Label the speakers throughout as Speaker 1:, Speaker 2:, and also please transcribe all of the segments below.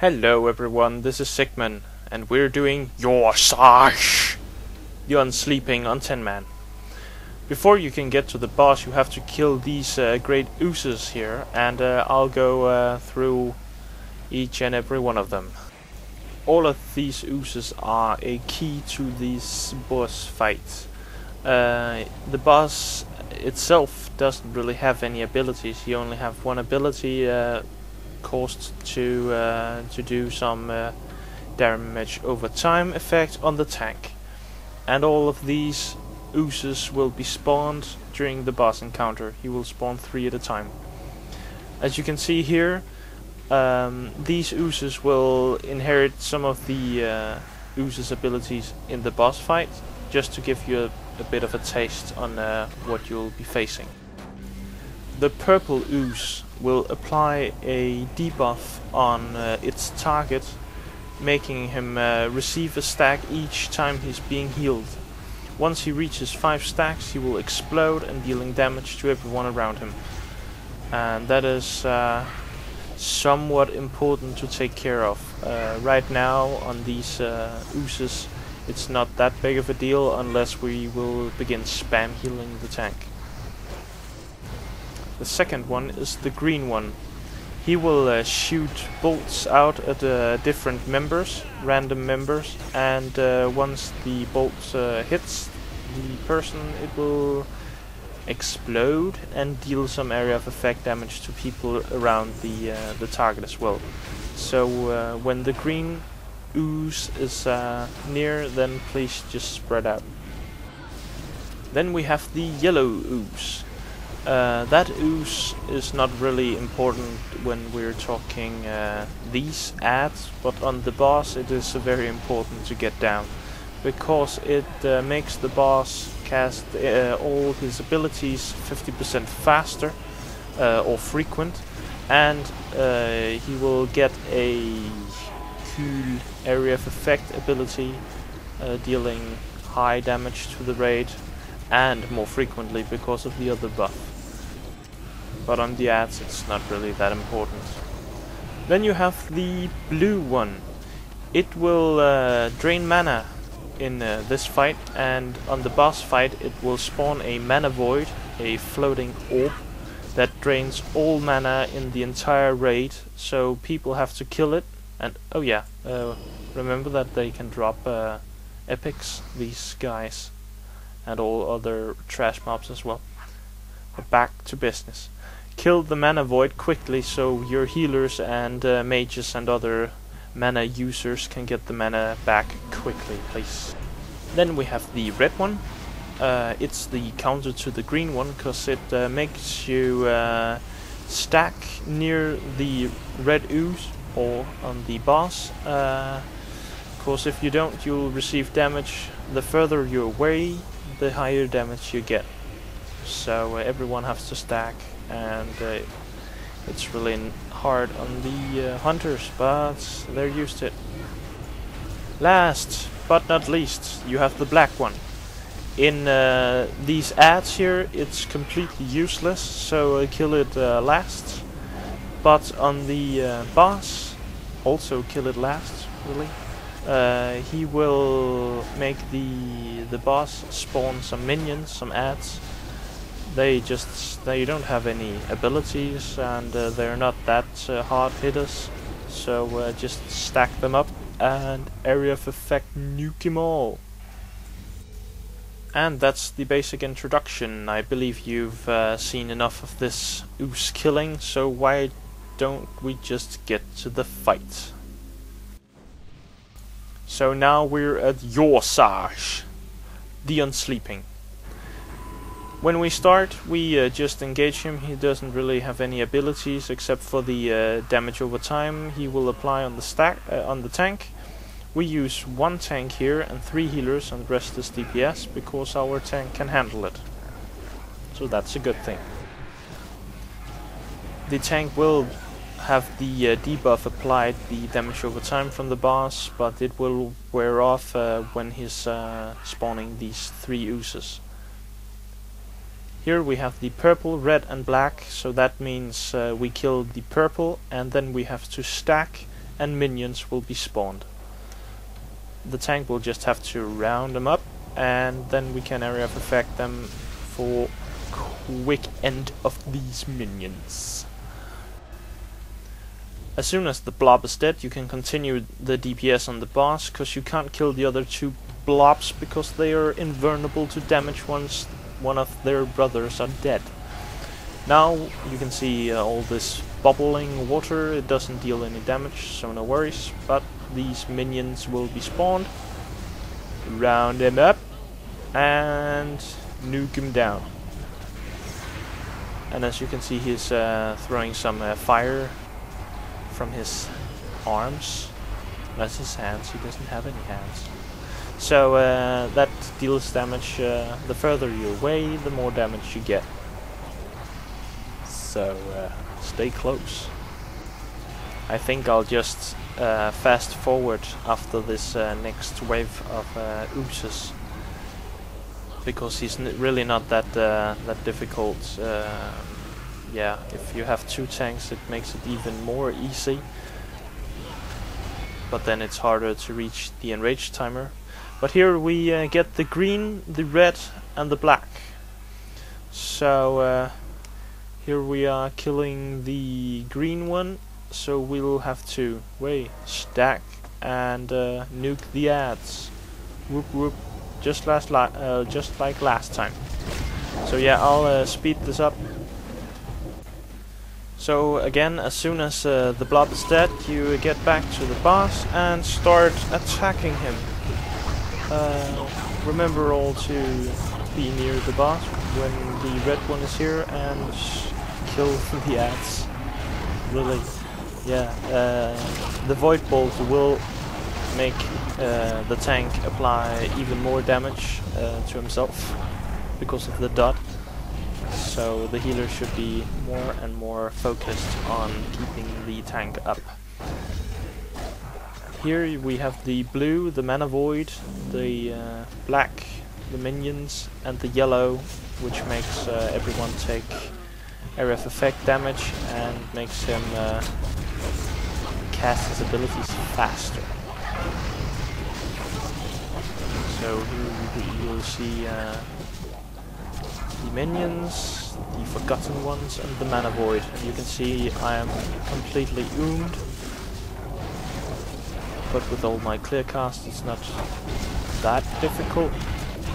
Speaker 1: Hello everyone, this is Sigmund, and we're doing Yor'sahj the Unsleeping on 10 man. Before you can get to the boss, you have to kill these great oozes here, and I'll go through each and every one of them. All of these oozes are a key to this boss fight. The boss itself doesn't really have any abilities. He only have one ability caused to do some damage over time effect on the tank, and all of these oozes will be spawned during the boss encounter. He will spawn 3 at a time. As you can see here, these oozes will inherit some of the oozes abilities in the boss fight, just to give you a bit of a taste on what you'll be facing. The purple ooze will apply a debuff on its target, making him receive a stack each time he's being healed. Once he reaches 5 stacks, he will explode and dealing damage to everyone around him. And that is somewhat important to take care of. Right now on these oozes, it's not that big of a deal unless we will begin spam healing the tank. The second one is the green one. He will shoot bolts out at different members, random members, and once the bolt hits the person, it will explode and deal some area of effect damage to people around the target as well. So when the green ooze is near, then please just spread out. Then we have the yellow ooze. That ooze is not really important when we're talking these ads, but on the boss it is very important to get down, because it makes the boss cast all his abilities 50% faster or frequent, and he will get a cool area of effect ability, dealing high damage to the raid and more frequently because of the other buff. But on the ads it's not really that important. Then you have the blue one. It will drain mana in this fight, and on the boss fight it will spawn a mana void, a floating orb that drains all mana in the entire raid, so people have to kill it. And oh yeah, remember that they can drop epics, these guys, and all other trash mobs as well. But back to business. Kill the mana void quickly so your healers and mages and other mana users can get the mana back quickly, please. Then we have the red one. It's the counter to the green one, because it makes you stack near the red ooze or on the boss. Of course, if you don't, you'll receive damage. The further you're away, the higher damage you get. So everyone has to stack, and it's really hard on the hunters, but they're used to it. Last but not least, you have the black one. In these ads here, it's completely useless, so kill it last. But on the boss, also kill it last, really. He will make the boss spawn some minions, some ads. They don't have any abilities, and they're not that hard hitters, so just stack them up and area of effect nuke them all. And that's the basic introduction. I believe you've seen enough of this ooze killing, so why don't we just get to the fight? So now we're at Yor'sahj the Unsleeping. When we start, we just engage him. He doesn't really have any abilities except for the damage over time he will apply on the tank. We use 1 tank here and 3 healers, and the rest is DPS, because our tank can handle it. So that's a good thing. The tank will have the debuff applied, the damage over time from the boss, but it will wear off when he's spawning these 3 oozes. Here we have the purple, red and black, so that means we kill the purple, and then we have to stack and minions will be spawned. The tank will just have to round them up, and then we can area of effect them for quick end of these minions. As soon as the blob is dead, you can continue the DPS on the boss, because you can't kill the other two blobs because they are invulnerable to damage once one of their brothers are dead. Now you can see all this bubbling water. It doesn't deal any damage, so no worries, but these minions will be spawned. Round him up and nuke him down. And as you can see, he's throwing some fire from his arms. That's his hands. He doesn't have any hands. So that deals damage. The further you're away, the more damage you get. So stay close. I think I'll just fast forward after this next wave of Oozes, because he's really not that that difficult. Yeah, if you have two tanks, it makes it even more easy. But then it's harder to reach the enrage timer. But here we get the green, the red, and the black. So here we are killing the green one. So we'll have to stack and nuke the ads. Whoop whoop. Just like last time. So yeah, I'll speed this up. So again, as soon as the blob is dead, you get back to the boss and start attacking him. Remember all to be near the boss when the red one is here and kill the ads. Really, yeah. The void bolt will make the tank apply even more damage to himself because of the dot. So the healer should be more and more focused on keeping the tank up. Here we have the blue, the mana void, the black, the minions, and the yellow, which makes everyone take area of effect damage and makes him cast his abilities faster. So here you'll see the minions, the forgotten ones, and the mana void. And you can see I am completely oomed. But with all my clear cast, it's not that difficult.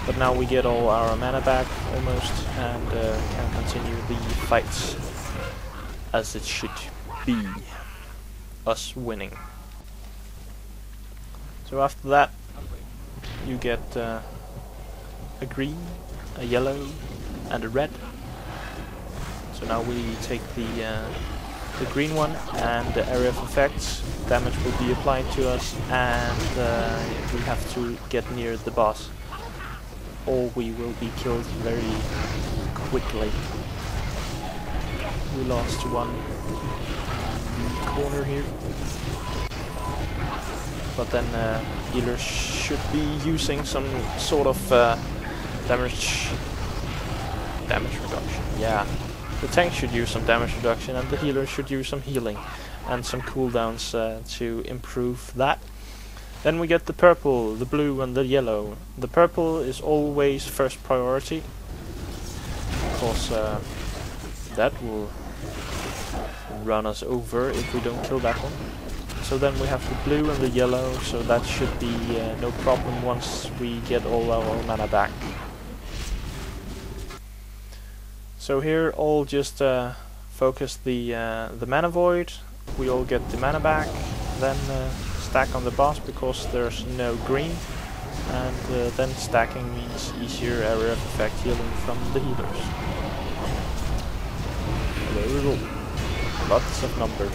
Speaker 1: But now we get all our mana back almost, and can continue the fights as it should be. Us winning. So after that, you get a green, a yellow, and a red. So now we take the green one, and the area of effects damage will be applied to us, and we have to get near the boss, or we will be killed very quickly. We lost one in the corner here, but then healers should be using some sort of damage reduction. Yeah, the tank should use some damage reduction, and the healer should use some healing and some cooldowns to improve that. Then we get the purple, the blue, and the yellow. The purple is always first priority, because that will run us over if we don't kill that one. So then we have the blue and the yellow, so that should be no problem once we get all our mana back. So here all just focus the mana void, we all get the mana back, then stack on the boss because there's no green, and then stacking means easier area of effect healing from the healers. There we go. Lots of numbers.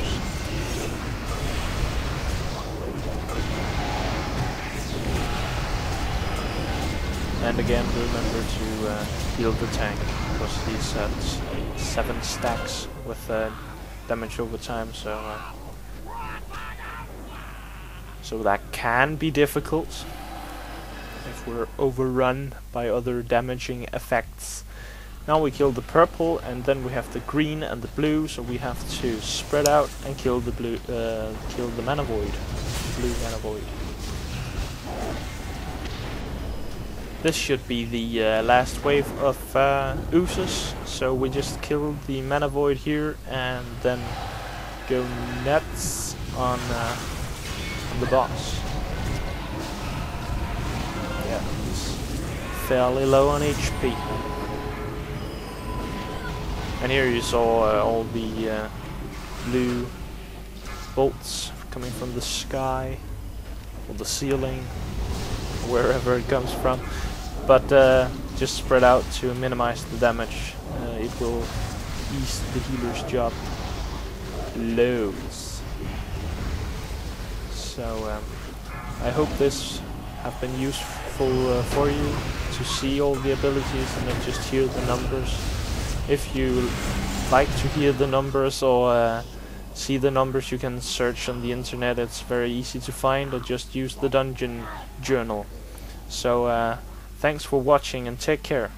Speaker 1: And again, remember to heal the tank, because he's at 7 stacks with damage over time, so that can be difficult if we're overrun by other damaging effects. Now we kill the purple, and then we have the green and the blue, so we have to spread out and kill the blue, kill the mana void, blue mana void. This should be the last wave of Oozes, so we just kill the mana void here and then go nuts on the boss. Yeah, he's fairly low on HP. And here you saw all the blue bolts coming from the sky, or the ceiling, wherever it comes from. But just spread out to minimize the damage. It will ease the healer's job loads. So I hope this have been useful for you to see all the abilities and not just hear the numbers. If you like to hear the numbers or see the numbers, you can search on the internet. It's very easy to find, or just use the dungeon journal. So thanks for watching and take care.